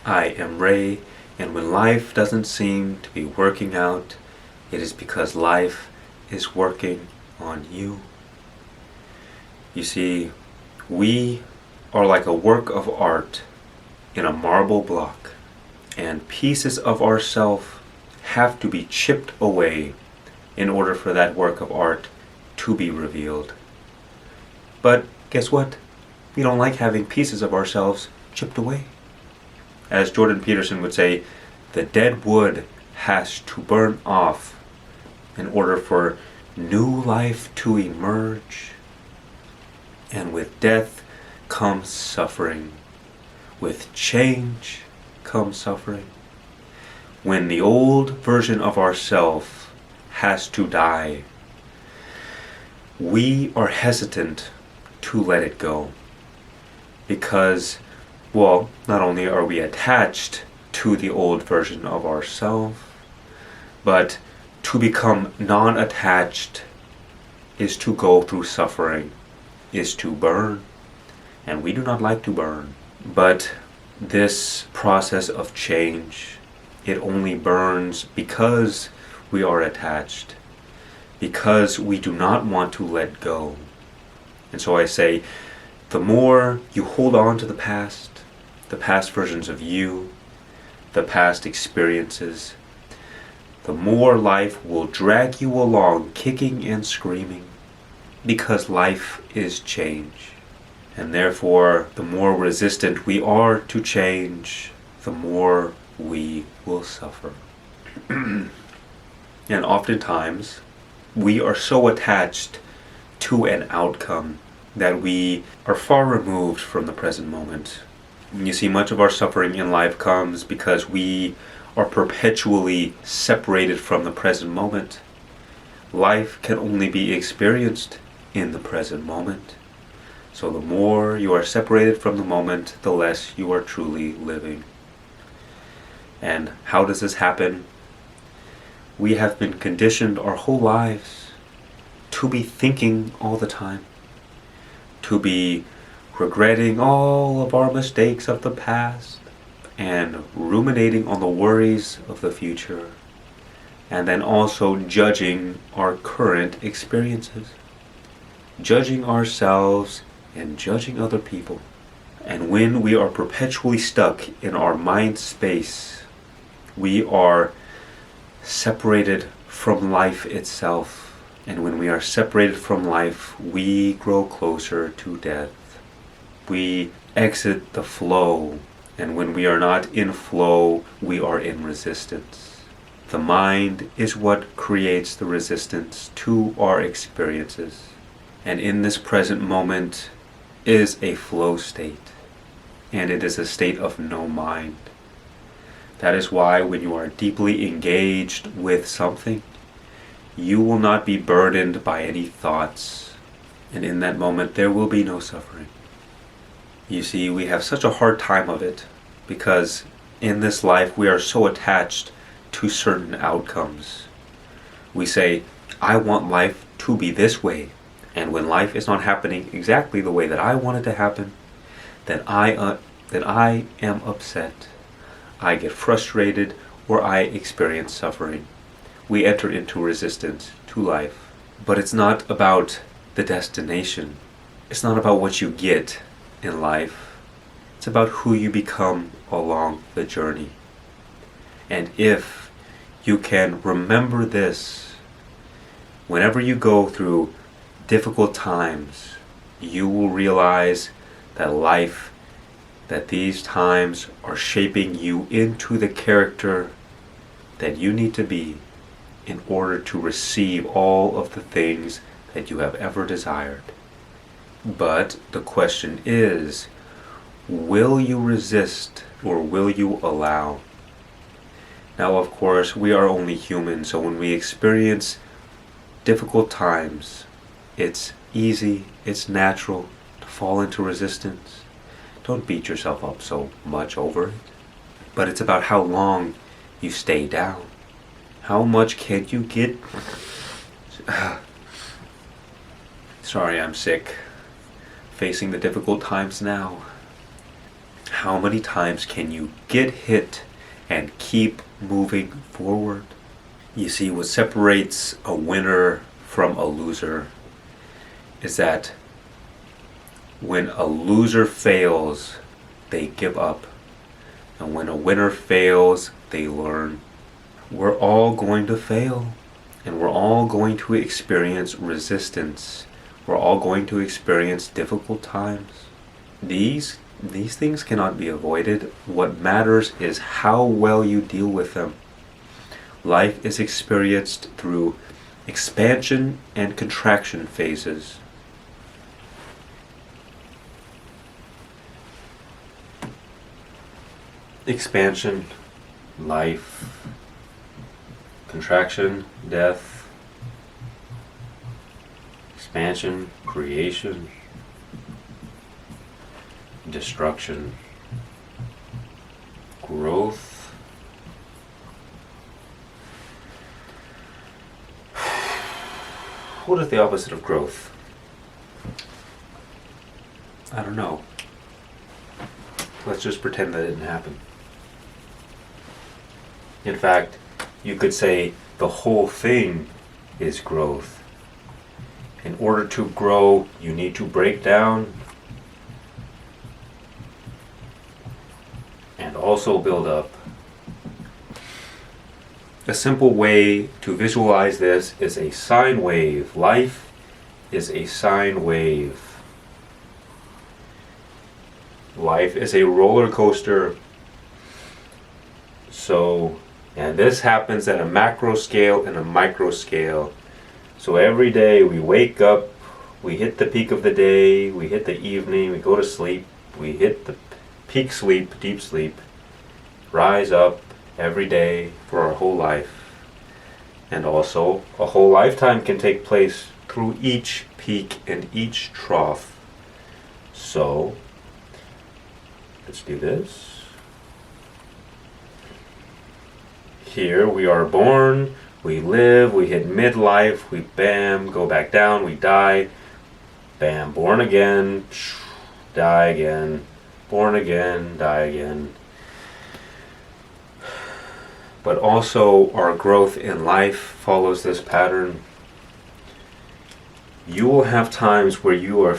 I am Ray, and when life doesn't seem to be working out, it is because life is working on you. You see, we are like a work of art in a marble block, and pieces of ourself have to be chipped away in order for that work of art to be revealed. But guess what? We don't like having pieces of ourselves chipped away. As Jordan Peterson would say, the dead wood has to burn off in order for new life to emerge. And with death comes suffering. With change comes suffering. When the old version of ourself has to die, we are hesitant to let it go. Because, well, not only are we attached to the old version of ourselves, but to become non-attached is to go through suffering, is to burn, and we do not like to burn. But this process of change, it only burns because we are attached, because we do not want to let go. And so I say, the more you hold on to the past versions of you, the past experiences, the more life will drag you along kicking and screaming, because life is change. And therefore, the more resistant we are to change, the more we will suffer. And oftentimes, we are so attached to an outcome that we are far removed from the present moment. You see, much of our suffering in life comes because we are perpetually separated from the present moment. Life can only be experienced in the present moment. So the more you are separated from the moment, the less you are truly living. And how does this happen? We have been conditioned our whole lives to be thinking all the time, to be regretting all of our mistakes of the past and ruminating on the worries of the future, and then also judging our current experiences, judging ourselves and judging other people. And when we are perpetually stuck in our mind space, we are separated from life itself. And when we are separated from life, we grow closer to death. We exit the flow, and when we are not in flow, we are in resistance. The mind is what creates the resistance to our experiences. And in this present moment is a flow state, and it is a state of no mind. That is why when you are deeply engaged with something, you will not be burdened by any thoughts, and in that moment there will be no suffering. You see, we have such a hard time of it because in this life we are so attached to certain outcomes. We say, I want life to be this way, and when life is not happening exactly the way that I want it to happen, then I am upset. I get frustrated, or I experience suffering. We enter into resistance to life. But it's not about the destination. It's not about what you get in life. It's about who you become along the journey. And if you can remember this, whenever you go through difficult times, you will realize that these times are shaping you into the character that you need to be in order to receive all of the things that you have ever desired. But the question is, will you resist or will you allow? Now, of course, we are only human, so when we experience difficult times, it's easy, it's natural to fall into resistance. Don't beat yourself up so much over it. But it's about how long you stay down. How much can you get? Sorry, I'm sick. Facing the difficult times now. How many times can you get hit and keep moving forward? You see, what separates a winner from a loser is that when a loser fails, they give up. And when a winner fails, they learn. We're all going to fail. And we're all going to experience resistance. We're all going to experience difficult times. These things cannot be avoided. What matters is how well you deal with them. Life is experienced through expansion and contraction phases. Expansion, life. Contraction, death. Expansion, creation. Destruction, growth. What is the opposite of growth? I don't know. Let's just pretend that didn't happen. In fact, you could say the whole thing is growth. In order to grow, you need to break down and also build up. A simple way to visualize this is a sine wave. Life is a sine wave. Life is a roller coaster. And this happens at a macro scale and a micro scale. So every day we wake up, we hit the peak of the day, we hit the evening, we go to sleep, we hit the peak sleep, deep sleep, rise up every day for our whole life. And also, a whole lifetime can take place through each peak and each trough. So, let's do this. Here we are born, we live, we hit midlife, we bam, go back down, we die, bam, born again, die again, born again, die again. But also our growth in life follows this pattern. You will have times where you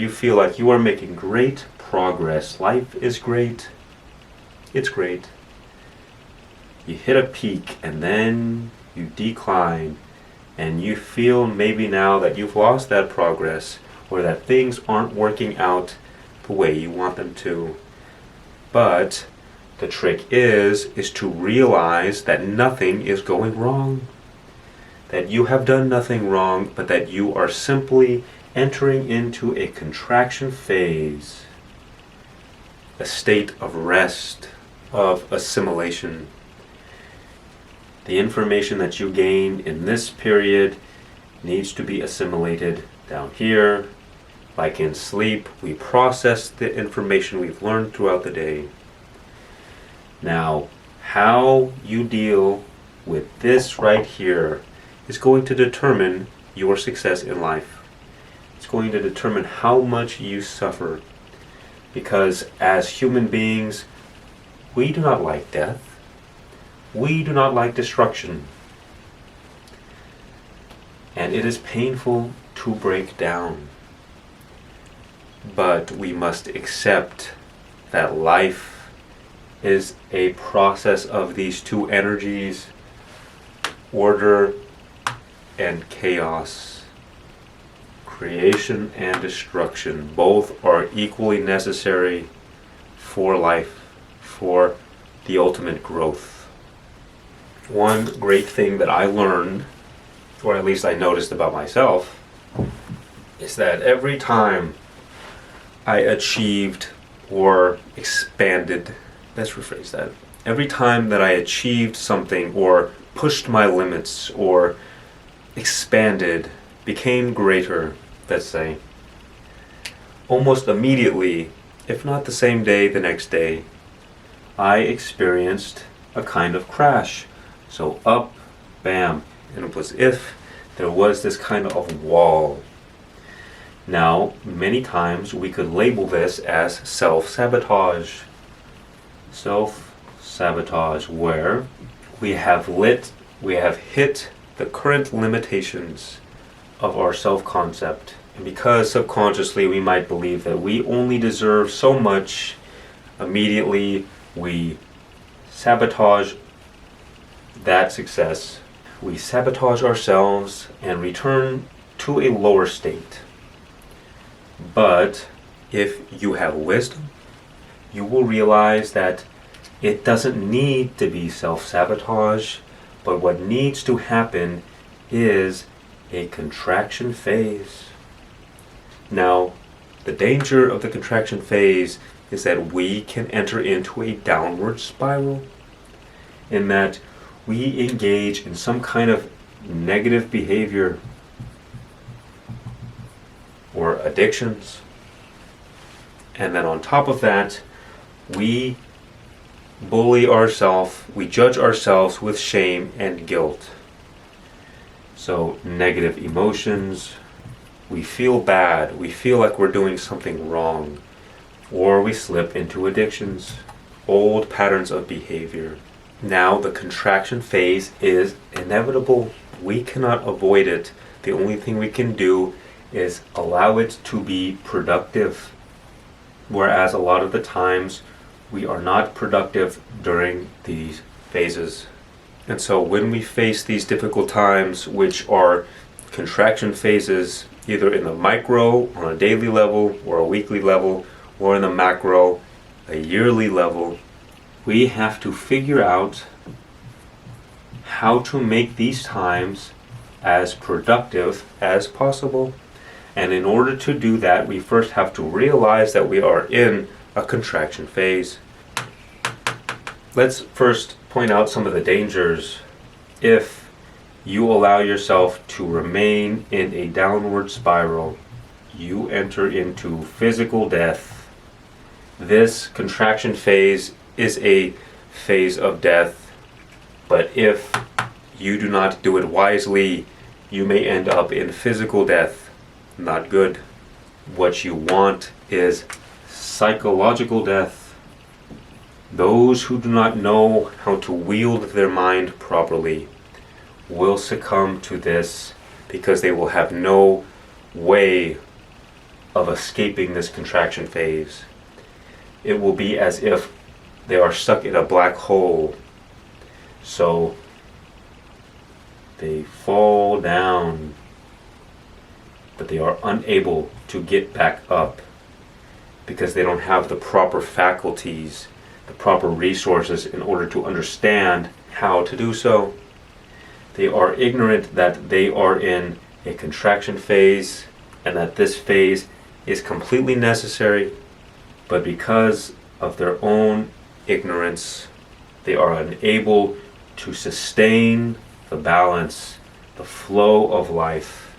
feel like you are making great progress. Life is great. It's great. You hit a peak and then you decline and you feel maybe now that you've lost that progress or that things aren't working out the way you want them to. But the trick is to realize that nothing is going wrong. That you have done nothing wrong, but that you are simply entering into a contraction phase, a state of rest, of assimilation. The information that you gain in this period needs to be assimilated down here. Like in sleep, we process the information we've learned throughout the day. Now, how you deal with this right here is going to determine your success in life. It's going to determine how much you suffer. Because as human beings, we do not like death. We do not like destruction. And it is painful to break down. But we must accept that life is a process of these two energies, order and chaos, creation and destruction. Both are equally necessary for life, for the ultimate growth. One great thing that I learned, or at least I noticed about myself, is that every time I achieved or expanded, let's rephrase that, every time that I achieved something or pushed my limits or expanded, became greater, let's say, almost immediately, if not the same day, the next day, I experienced a kind of crash. So up, bam, and it was if there was this kind of wall. Now, many times we could label this as self-sabotage. Self-sabotage, where we have hit the current limitations of our self-concept. And because subconsciously we might believe that we only deserve so much, immediately we sabotage that success. We sabotage ourselves and return to a lower state. But if you have wisdom, you will realize that it doesn't need to be self-sabotage, but what needs to happen is a contraction phase. Now, the danger of the contraction phase is that we can enter into a downward spiral, in that we engage in some kind of negative behavior or addictions. And then on top of that, we bully ourselves, we judge ourselves with shame and guilt. So negative emotions, we feel bad, we feel like we're doing something wrong, or we slip into addictions, old patterns of behavior. Now the contraction phase is inevitable. We cannot avoid it. The only thing we can do is allow it to be productive. Whereas a lot of the times we are not productive during these phases. And so when we face these difficult times, which are contraction phases, either in the micro, on a daily level, or a weekly level, or in the macro, a yearly level, we have to figure out how to make these times as productive as possible. And in order to do that, we first have to realize that we are in a contraction phase. Let's first point out some of the dangers. If you allow yourself to remain in a downward spiral, you enter into physical death. This contraction phase is a phase of death, but if you do not do it wisely, you may end up in physical death. Not good. What you want is psychological death. Those who do not know how to wield their mind properly will succumb to this because they will have no way of escaping this contraction phase. It will be as if they are stuck in a black hole. So they fall down, but they are unable to get back up because they don't have the proper faculties, the proper resources in order to understand how to do so. They are ignorant that they are in a contraction phase and that this phase is completely necessary, but because of their own ignorance, they are unable to sustain the balance, the flow of life.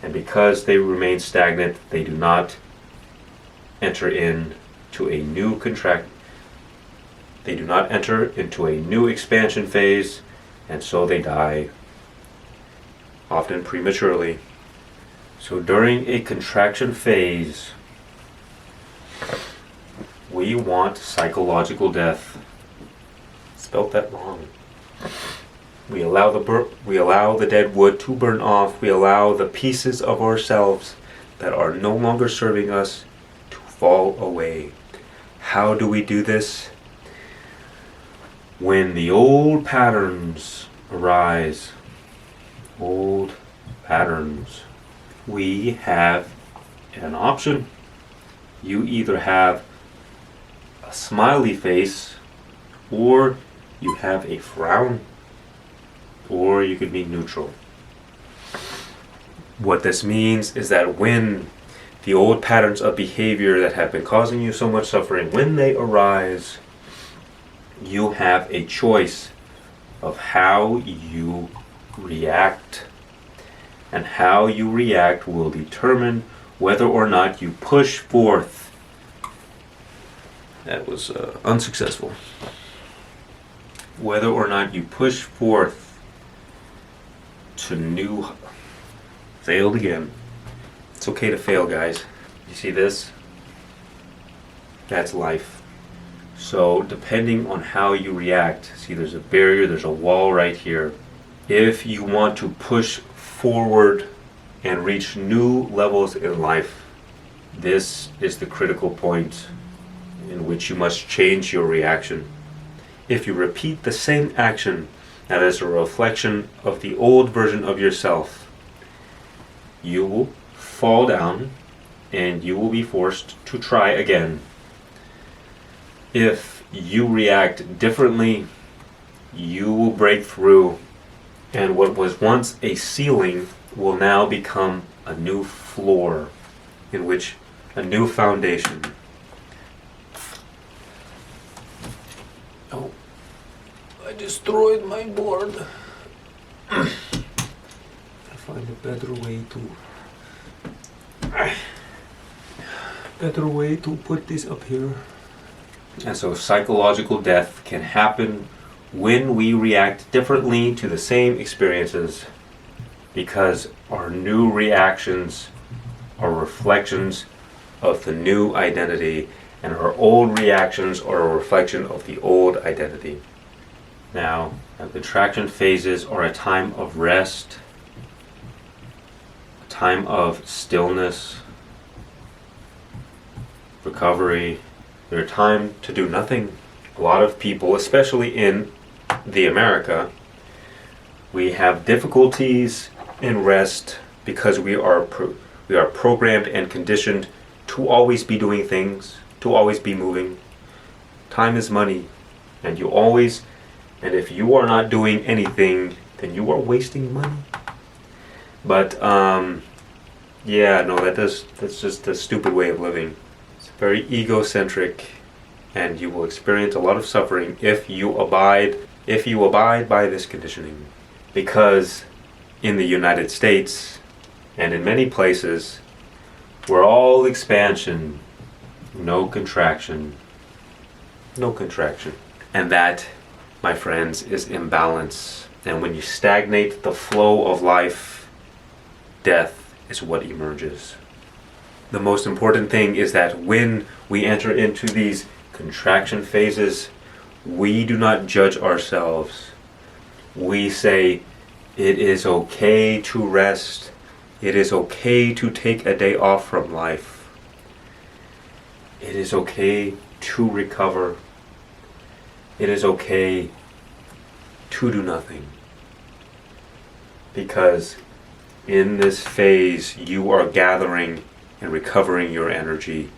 And because they remain stagnant, they do not enter into a new they do not enter into a new expansion phase, and so they die, often prematurely. So during a contraction phase, we want psychological death. Spelt that wrong. We allow the dead wood to burn off. We allow the pieces of ourselves that are no longer serving us to fall away. How do we do this? When the old patterns arise, old patterns, we have an option. You either have a smiley face, or you have a frown, or you could be neutral. What this means is that when the old patterns of behavior that have been causing you so much suffering, when they arise, you have a choice of how you react. And how you react will determine whether or not you push forth. That was unsuccessful. Whether or not you push forth to failed again. It's okay to fail, guys. You see this? That's life. So depending on how you react, see there's a barrier, there's a wall right here. If you want to push forward and reach new levels in life, this is the critical point in which you must change your reaction. If you repeat the same action that is a reflection of the old version of yourself, you will fall down and you will be forced to try again. If you react differently, you will break through, and what was once a ceiling will now become a new floor, in which a new foundation. Oh, I destroyed my board. I find a better way to put this up here. And so psychological death can happen when we react differently to the same experiences, because our new reactions are reflections of the new identity, and our old reactions are a reflection of the old identity. Now, contraction phases are a time of rest, a time of stillness, recovery. They're a time to do nothing. A lot of people, especially in the America, we have difficulties in rest because we are programmed and conditioned to always be doing things, to always be moving. Time is money, and if you are not doing anything, then you are wasting money. But that's just a stupid way of living. Very egocentric, and you will experience a lot of suffering if you abide by this conditioning. Because in the United States and in many places, we're all expansion, no contraction. No contraction. And that, my friends, is imbalance. And when you stagnate the flow of life, death is what emerges. The most important thing is that when we enter into these contraction phases, we do not judge ourselves. We say, it is okay to rest. It is okay to take a day off from life. It is okay to recover. It is okay to do nothing. Because in this phase, you are gathering and recovering your energy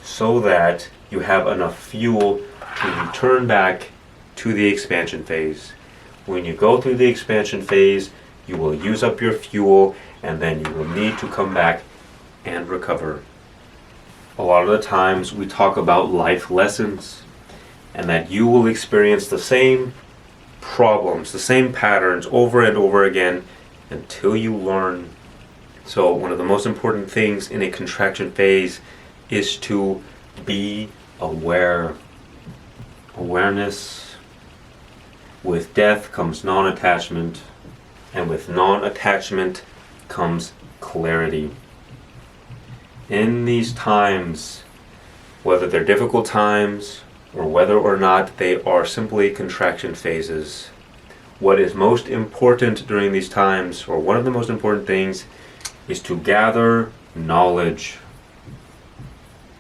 so that you have enough fuel to return back to the expansion phase. When you go through the expansion phase, you will use up your fuel, and then you will need to come back and recover. A lot of the times we talk about life lessons, and that you will experience the same problems, the same patterns over and over again until you learn. So one of the most important things in a contraction phase is to be aware. Awareness. With death comes non-attachment, and with non-attachment comes clarity. In these times, whether they're difficult times or whether or not they are simply contraction phases, what is most important during these times, or one of the most important things, is to gather knowledge.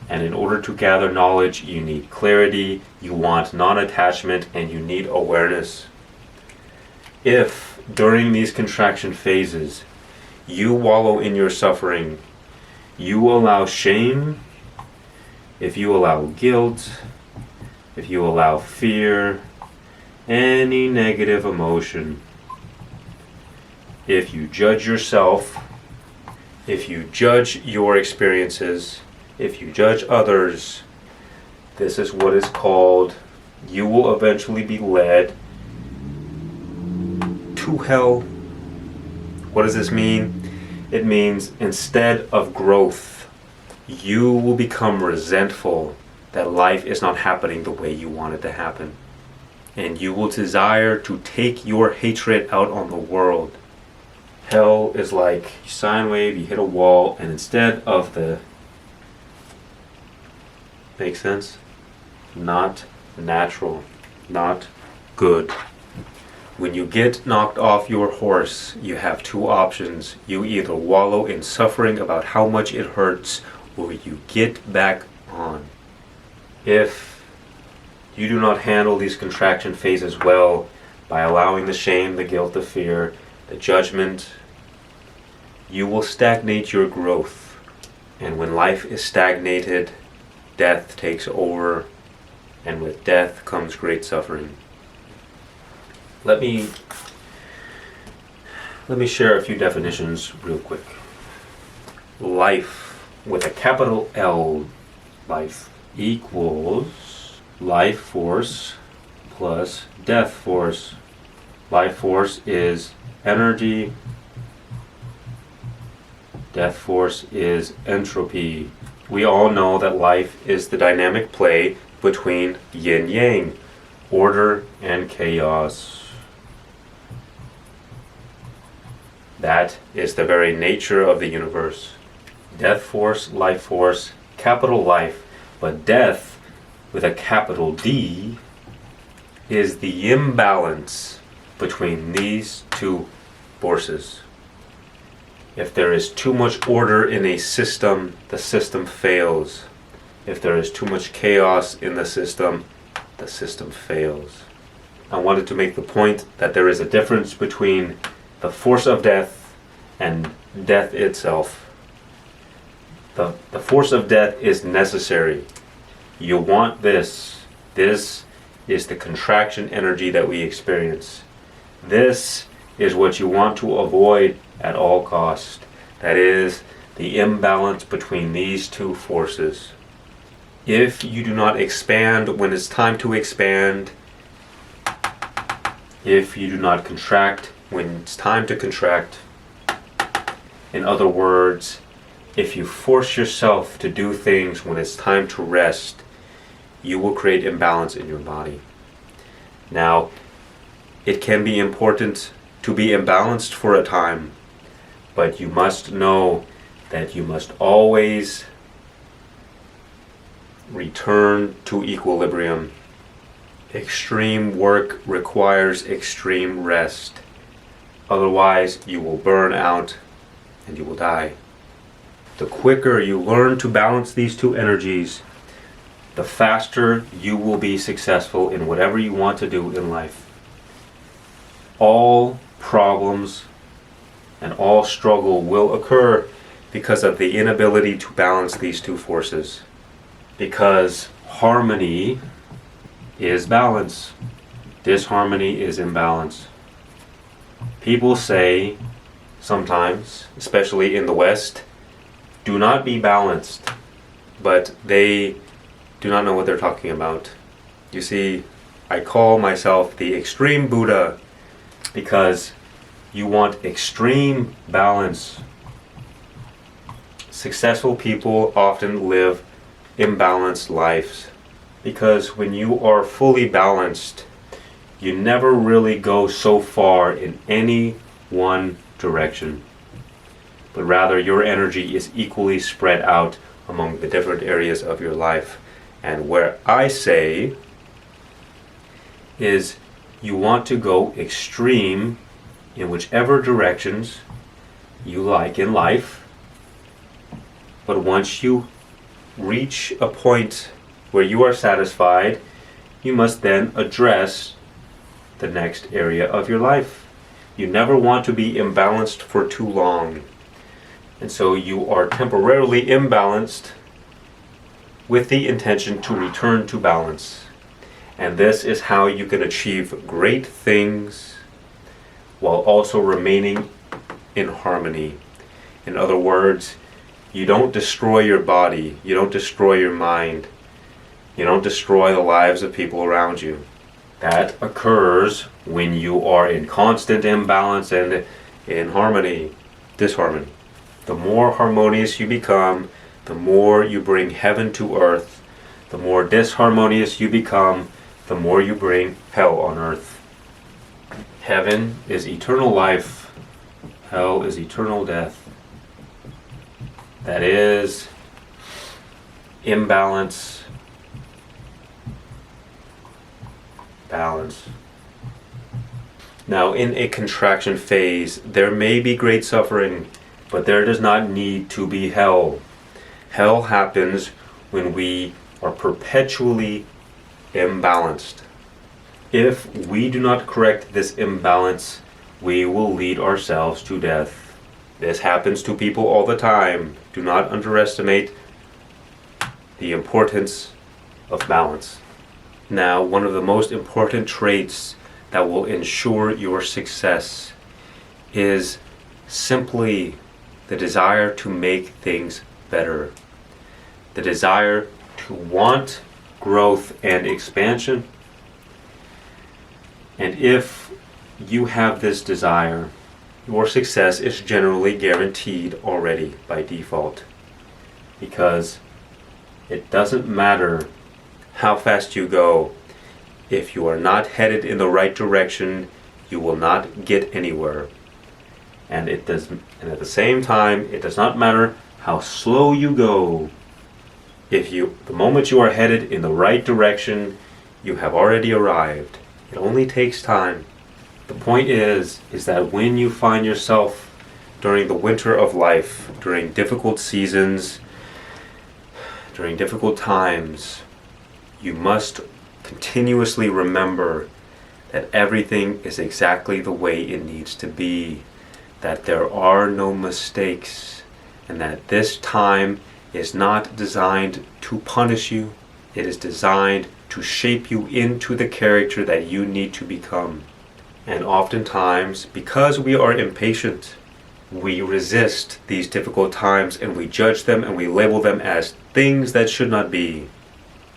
And in order to gather knowledge, you need clarity, you want non-attachment, and you need awareness. If during these contraction phases you wallow in your suffering, you allow shame, if you allow guilt, if you allow fear, any negative emotion, if you judge yourself, if you judge your experiences, if you judge others, this is what is called, you will eventually be led to hell. What does this mean? It means instead of growth, you will become resentful that life is not happening the way you want it to happen. And you will desire to take your hatred out on the world. Hell is like a sine wave, you hit a wall, and instead of the... Make sense? Not natural, not good. When you get knocked off your horse, you have two options. You either wallow in suffering about how much it hurts, or you get back on. If you do not handle these contraction phases well, by allowing the shame, the guilt, the fear, the judgment, you will stagnate your growth. And when life is stagnated, death takes over, and with death comes great suffering. Let me share a few definitions real quick. Life, with a capital L, life, equals life force plus death force. Life force is energy. Death force is entropy. We all know that life is the dynamic play between yin-yang, order and chaos. That is the very nature of the universe. Death force, life force, capital life, but death with a capital D is the imbalance between these two forces. If there is too much order in a system, the system fails. If there is too much chaos in the system fails. I wanted to make the point that there is a difference between the force of death and death itself. The force of death is necessary. You want this. This is the contraction energy that we experience. This is what you want to avoid at all costs. That is the imbalance between these two forces. If you do not expand when it's time to expand, if you do not contract when it's time to contract, in other words, if you force yourself to do things when it's time to rest, you will create imbalance in your body. Now, it can be important to be imbalanced for a time, but you must know that you must always return to equilibrium. Extreme work requires extreme rest. Otherwise, you will burn out and you will die. The quicker you learn to balance these two energies, the faster you will be successful in whatever you want to do in life. All problems and all struggle will occur because of the inability to balance these two forces. Because harmony is balance. Disharmony is imbalance. People say sometimes, especially in the West, do not be balanced, but they do not know what they're talking about. You see, I call myself the extreme Buddha because you want extreme balance. Successful people often live imbalanced lives because when you are fully balanced, you never really go so far in any one direction, but rather your energy is equally spread out among the different areas of your life. And where I say is you want to go extreme in whichever directions you like in life, but once you reach a point where you are satisfied, you must then address the next area of your life. You never want to be imbalanced for too long. And so you are temporarily imbalanced with the intention to return to balance. And this is how you can achieve great things while also remaining in harmony. In other words, you don't destroy your body, you don't destroy your mind, you don't destroy the lives of people around you. That occurs when you are in constant imbalance and in harmony, disharmony. The more harmonious you become, the more you bring heaven to earth. The more disharmonious you become, the more you bring hell on earth. Heaven is eternal life. Hell is eternal death. That is imbalance, balance. Now, in a contraction phase, there may be great suffering, but there does not need to be hell. Hell happens when we are perpetually imbalanced. If we do not correct this imbalance, we will lead ourselves to death. This happens to people all the time. Do not underestimate the importance of balance. Now, one of the most important traits that will ensure your success is simply the desire to make things better. The desire to want growth and expansion. And if you have this desire, your success is generally guaranteed already by default. Because it doesn't matter how fast you go. If you are not headed in the right direction, you will not get anywhere. And at the same time, it does not matter how slow you go. The moment you are headed in the right direction, you have already arrived. It only takes time. The point is that when you find yourself during the winter of life, during difficult seasons, during difficult times, you must continuously remember that everything is exactly the way it needs to be, that there are no mistakes, and that this time is not designed to punish you. It is designed to shape you into the character that you need to become. And oftentimes, because we are impatient, we resist these difficult times and we judge them and we label them as things that should not be.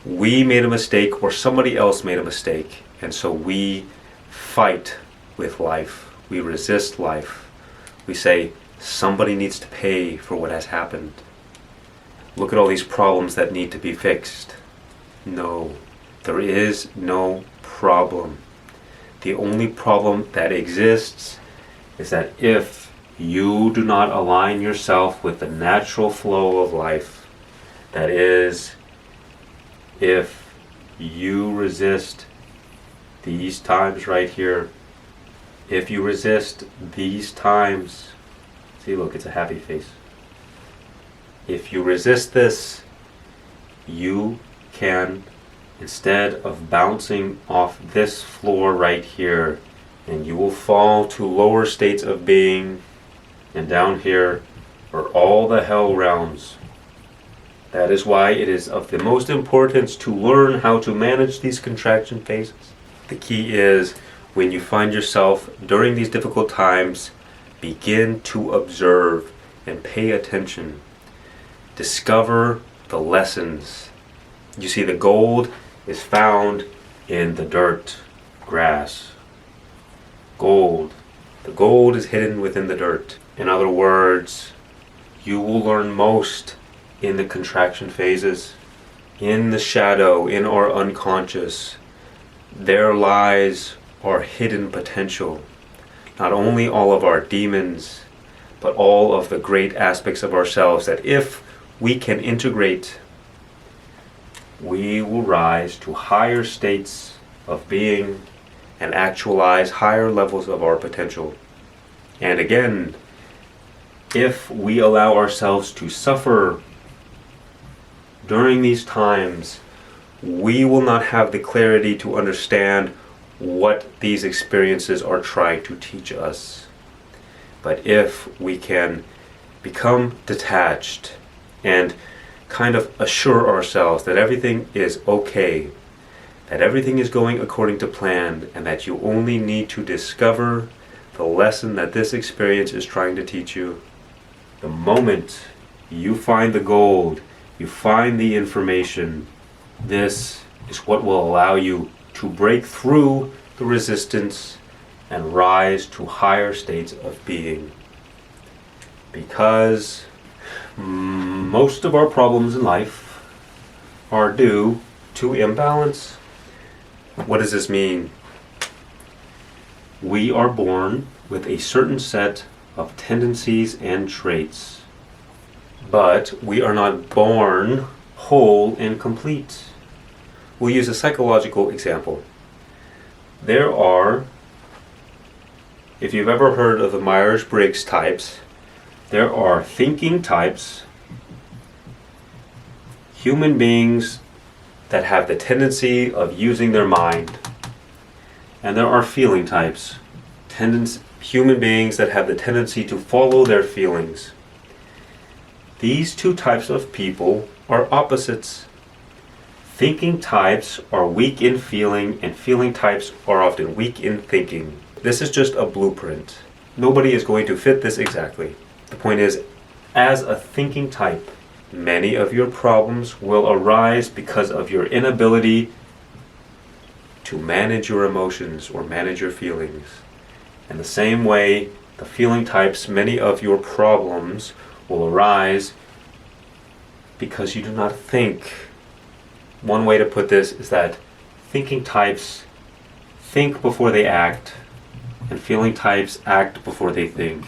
We made a mistake or somebody else made a mistake, and so we fight with life. We resist life. We say, somebody needs to pay for what has happened. Look at all these problems that need to be fixed. No, there is no problem. The only problem that exists is that if you do not align yourself with the natural flow of life, that is, if you resist these times right here, if you resist these times, see, look, it's a happy face. If you resist this, you can, instead of bouncing off this floor right here, and you will fall to lower states of being, and down here are all the hell realms. That is why it is of the most importance to learn how to manage these contraction phases. The key is, when you find yourself during these difficult times, begin to observe and pay attention. Discover the lessons. You see, the gold is found in the dirt, grass. Gold. The gold is hidden within the dirt. In other words, you will learn most in the contraction phases, in the shadow, in our unconscious. There lies our hidden potential. Not only all of our demons, but all of the great aspects of ourselves that if we can integrate, we will rise to higher states of being and actualize higher levels of our potential. And again, if we allow ourselves to suffer during these times, we will not have the clarity to understand what these experiences are trying to teach us. But if we can become detached and kind of assure ourselves that everything is okay, that everything is going according to plan, and that you only need to discover the lesson that this experience is trying to teach you, the moment you find the gold, you find the information, this is what will allow you to break through the resistance and rise to higher states of being. Because most of our problems in life are due to imbalance. What does this mean? We are born with a certain set of tendencies and traits. But we are not born whole and complete. We'll use a psychological example. There are, if you've ever heard of the Myers Briggs types, there are thinking types, human beings that have the tendency of using their mind. And there are feeling types, human beings that have the tendency to follow their feelings. These two types of people are opposites. Thinking types are weak in feeling, and feeling types are often weak in thinking. This is just a blueprint. Nobody is going to fit this exactly. The point is, as a thinking type, many of your problems will arise because of your inability to manage your emotions or manage your feelings. In the same way, the feeling types, many of your problems will arise because you do not think. One way to put this is that thinking types think before they act, and feeling types act before they think.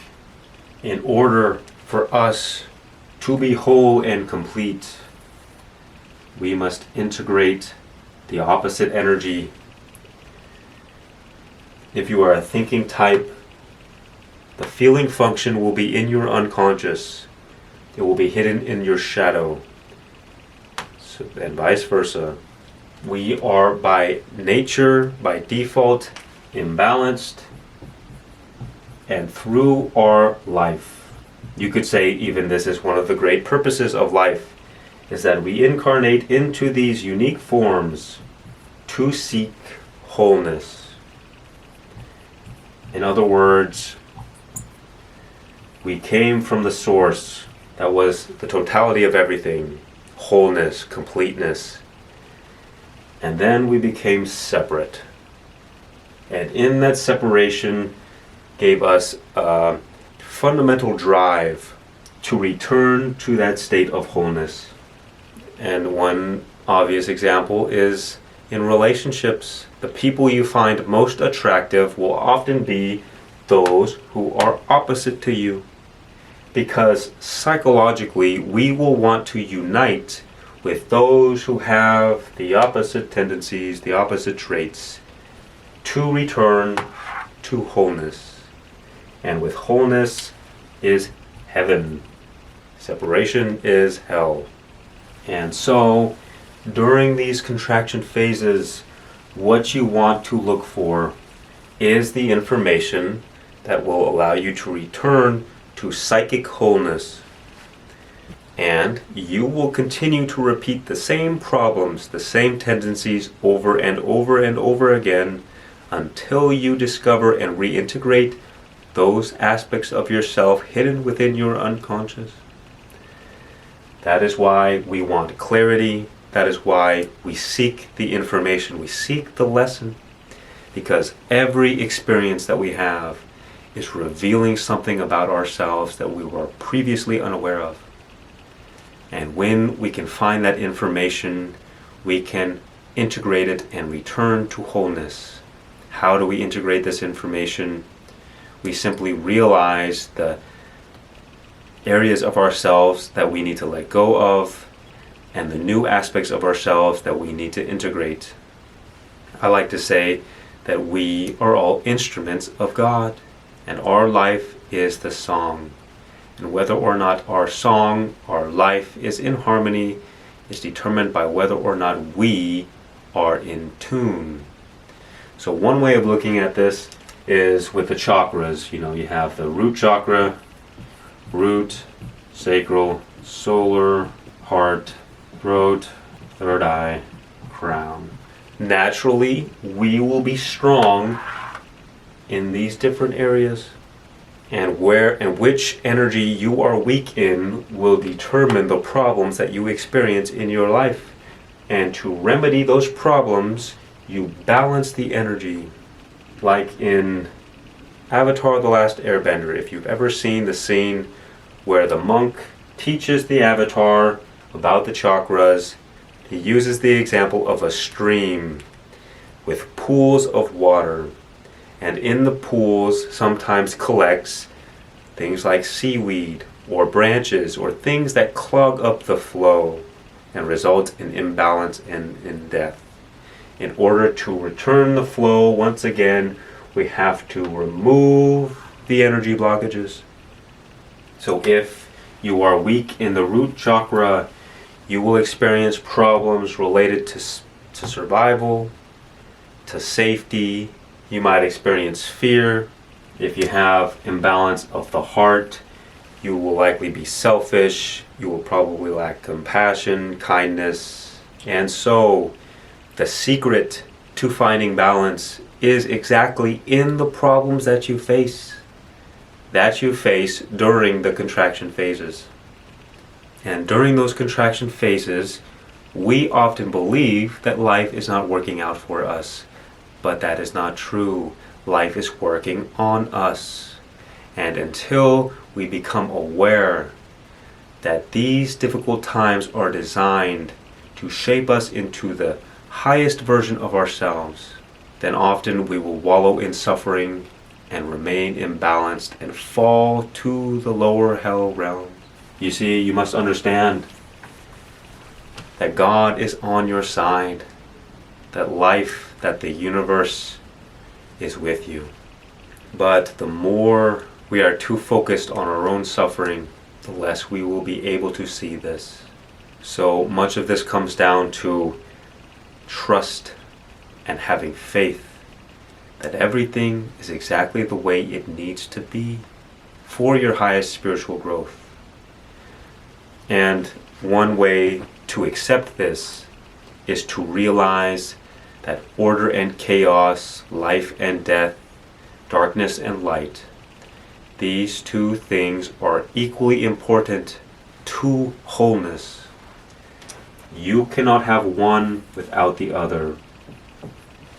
In order for us to be whole and complete, we must integrate the opposite energy. If you are a thinking type, the feeling function will be in your unconscious. It will be hidden in your shadow. And vice versa. We are by nature, by default, imbalanced, and through our life. You could say even this is one of the great purposes of life, is that we incarnate into these unique forms to seek wholeness. In other words, we came from the source that was the totality of everything. Wholeness, completeness. And then we became separate. And in that separation gave us a fundamental drive to return to that state of wholeness. And one obvious example is in relationships. The people you find most attractive will often be those who are opposite to you. Because psychologically, we will want to unite with those who have the opposite tendencies, the opposite traits, to return to wholeness. And with wholeness is heaven. Separation is hell. And so, during these contraction phases, what you want to look for is the information that will allow you to return to psychic wholeness. And you will continue to repeat the same problems, the same tendencies over and over and over again until you discover and reintegrate those aspects of yourself hidden within your unconscious. That is why we want clarity. That is why we seek the information. We seek the lesson. Because every experience that we have is revealing something about ourselves that we were previously unaware of. And when we can find that information, we can integrate it and return to wholeness. How do we integrate this information? We simply realize the areas of ourselves that we need to let go of and the new aspects of ourselves that we need to integrate. I like to say that we are all instruments of God. And our life is the song. And whether or not our song, our life is in harmony is determined by whether or not we are in tune. So one way of looking at this is with the chakras. You have the root chakra, root, sacral, solar, heart, throat, third eye, crown. Naturally, we will be strong in these different areas, and which energy you are weak in will determine the problems that you experience in your life. And to remedy those problems, you balance the energy. Like in Avatar: The Last Airbender, if you've ever seen the scene where the monk teaches the avatar about the chakras, he uses the example of a stream with pools of water. And in the pools sometimes collects things like seaweed or branches or things that clog up the flow and result in imbalance and in death. In order to return the flow once again, we have to remove the energy blockages. So if you are weak in the root chakra, you will experience problems related to survival, to safety. You might experience fear. If you have imbalance of the heart, you will likely be selfish. You will probably lack compassion, kindness. And so the secret to finding balance is exactly in the problems that you face during the contraction phases. And during those contraction phases, we often believe that life is not working out for us. But that is not true. Life is working on us. And until we become aware that these difficult times are designed to shape us into the highest version of ourselves, then often we will wallow in suffering and remain imbalanced and fall to the lower hell realm. You see, you must understand that God is on your side, that life, that the universe is with you. But the more we are too focused on our own suffering, the less we will be able to see this. So much of this comes down to trust and having faith that everything is exactly the way it needs to be for your highest spiritual growth. And one way to accept this is to realize that order and chaos, life and death, darkness and light, these two things are equally important to wholeness. You cannot have one without the other.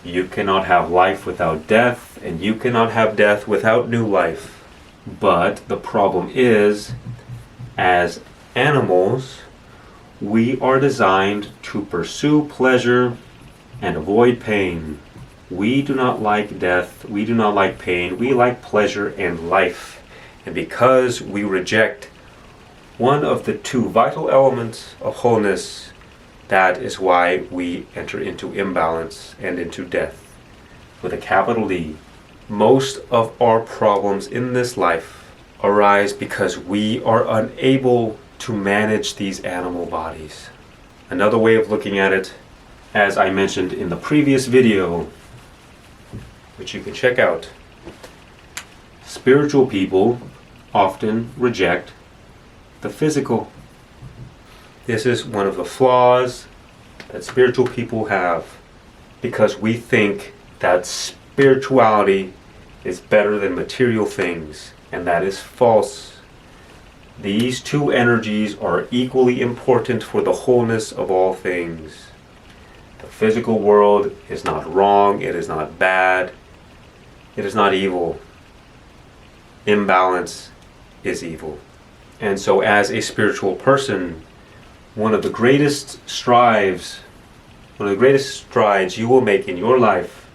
You cannot have life without death, and you cannot have death without new life. But the problem is, as animals, we are designed to pursue pleasure and avoid pain. We do not like death, we do not like pain, we like pleasure and life. And because we reject one of the two vital elements of wholeness, that is why we enter into imbalance and into death with a capital D. Most of our problems in this life arise because we are unable to manage these animal bodies. Another way of looking at it, as I mentioned in the previous video, which you can check out, spiritual people often reject the physical. This is one of the flaws that spiritual people have, because we think that spirituality is better than material things, and that is false. These two energies are equally important for the wholeness of all things. The physical world is not wrong, it is not bad, it is not evil. Imbalance is evil. And so as a spiritual person, one of the greatest strides you will make in your life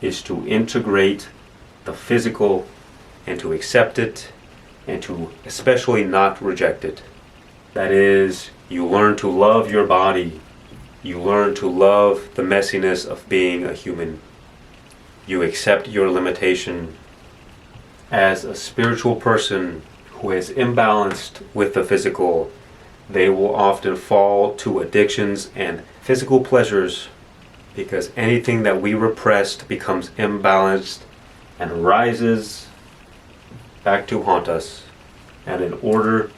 is to integrate the physical and to accept it and to especially not reject it. That is, you learn to love your body. You learn to love the messiness of being a human. You accept your limitation. As a spiritual person who is imbalanced with the physical, they will often fall to addictions and physical pleasures, because anything that we repressed becomes imbalanced and rises back to haunt us. And in order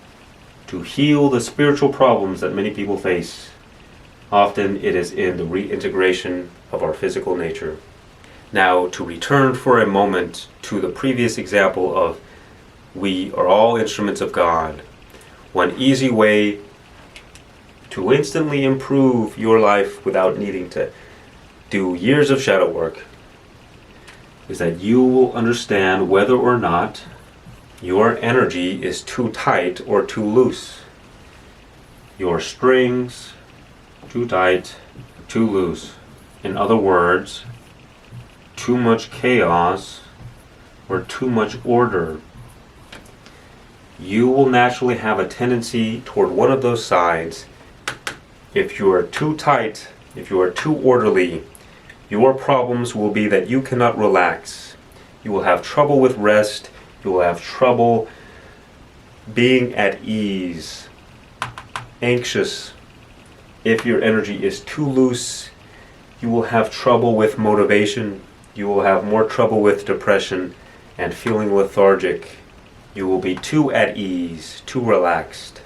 to heal the spiritual problems that many people face, often it is in the reintegration of our physical nature. Now, to return for a moment to the previous example of we are all instruments of God, one easy way to instantly improve your life without needing to do years of shadow work is that you will understand whether or not your energy is too tight or too loose. Your strings, too tight, too loose. In other words, too much chaos or too much order. you will naturally have a tendency toward one of those sides. If you are too tight, if you are too orderly, your problems will be that you cannot relax. You will have trouble with rest. You will have trouble being at ease, anxious. If your energy is too loose, you will have trouble with motivation. You will have more trouble with depression and feeling lethargic. You will be too at ease, too relaxed,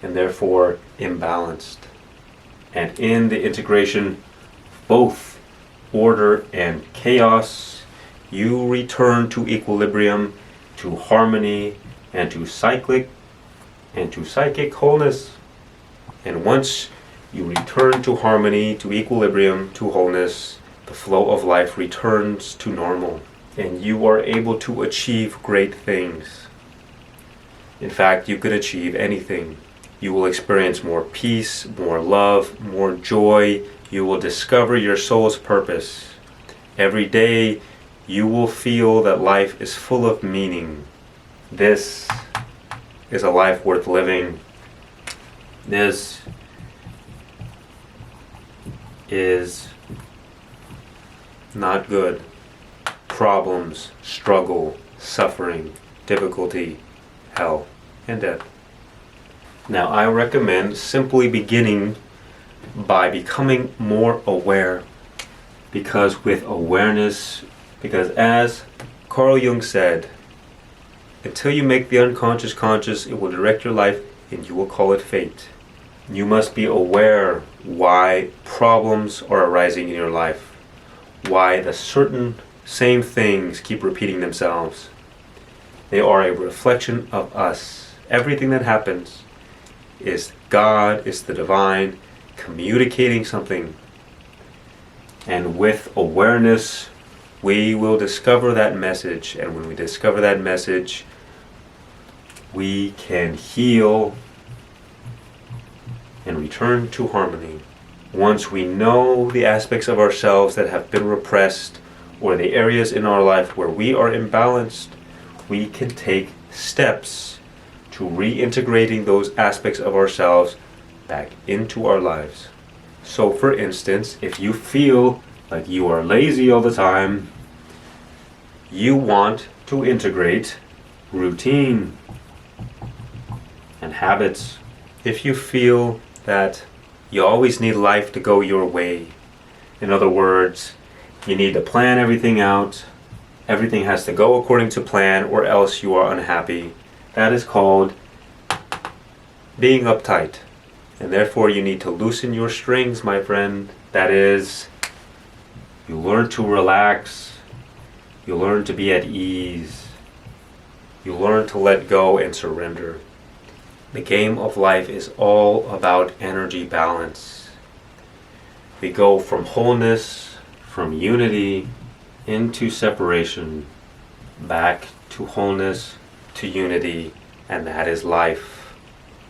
and therefore imbalanced. And in the integration, both order and chaos, you return to equilibrium, to harmony, and to psychic wholeness. And once you return to harmony, to equilibrium, to wholeness, the flow of life returns to normal, and you are able to achieve great things. In fact, you could achieve anything. You will experience more peace, more love, more joy. You will discover your soul's purpose. Every day, you will feel that life is full of meaning. This is a life worth living. This is not good. Problems, struggle, suffering, difficulty, hell, and death. Now, I recommend simply beginning by becoming more aware, because as Carl Jung said, until you make the unconscious conscious, it will direct your life and you will call it fate. You must be aware why problems are arising in your life, why the certain same things keep repeating themselves. They are a reflection of us. Everything that happens is God, is the divine, communicating something. And with awareness, we will discover that message. And when we discover that message, we can heal and return to harmony. Once we know the aspects of ourselves that have been repressed, or the areas in our life where we are imbalanced, we can take steps to reintegrating those aspects of ourselves back into our lives. So for instance, if you feel like you are lazy all the time, you want to integrate routine and habits. If you feel that you always need life to go your way, in other words, you need to plan everything out, everything has to go according to plan or else you are unhappy, that is called being uptight. And therefore you need to loosen your strings, my friend. That is, you learn to relax, you learn to be at ease, you learn to let go and surrender. The game of life is all about energy balance. We go from wholeness, from unity, into separation, back to wholeness, to unity, and that is life.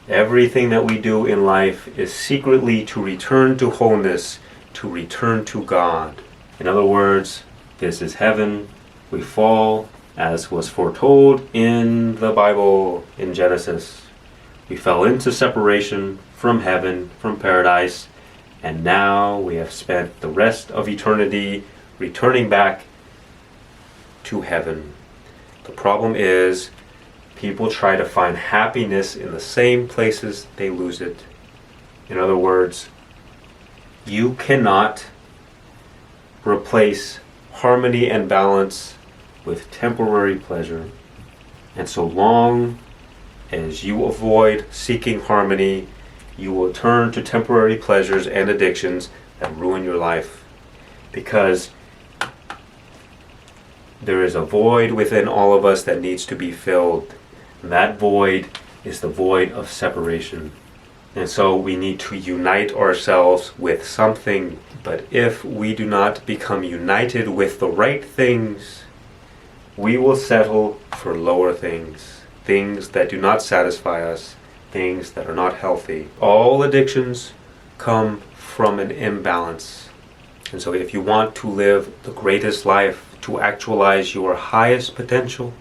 Everything that we do in life is secretly to return to wholeness, to return to God. In other words, this is heaven. We fall, as was foretold in the Bible, in Genesis. We fell into separation from heaven, from paradise, and now we have spent the rest of eternity returning back to heaven. The problem is, people try to find happiness in the same places they lose it. In other words, you cannot replace harmony and balance with temporary pleasure. And so long as you avoid seeking harmony, you will turn to temporary pleasures and addictions that ruin your life. Because there is a void within all of us that needs to be filled. And that void is the void of separation. And so we need to unite ourselves with something. But if we do not become united with the right things, we will settle for lower things. Things that do not satisfy us, things that are not healthy. All addictions come from an imbalance. And so if you want to live the greatest life, to actualize your highest potential,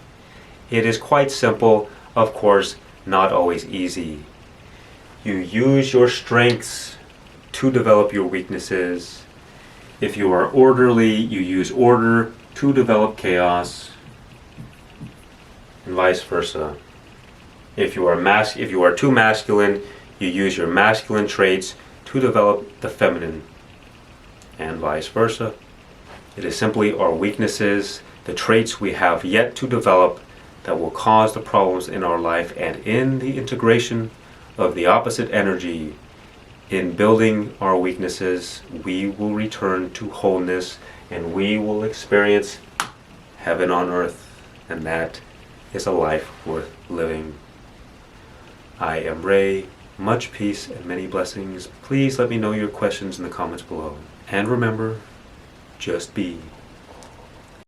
it is quite simple. Of course, not always easy. You use your strengths to develop your weaknesses. If you are orderly, you use order to develop chaos, and vice versa. If you are too masculine, you use your masculine traits to develop the feminine, and vice versa. It is simply our weaknesses, the traits we have yet to develop, that will cause the problems in our life, and in the integration of the opposite energy, in building our weaknesses, we will return to wholeness and we will experience heaven on earth, and that is a life worth living. I am Ray. Much peace and many blessings. Please let me know your questions in the comments below. And remember, just be.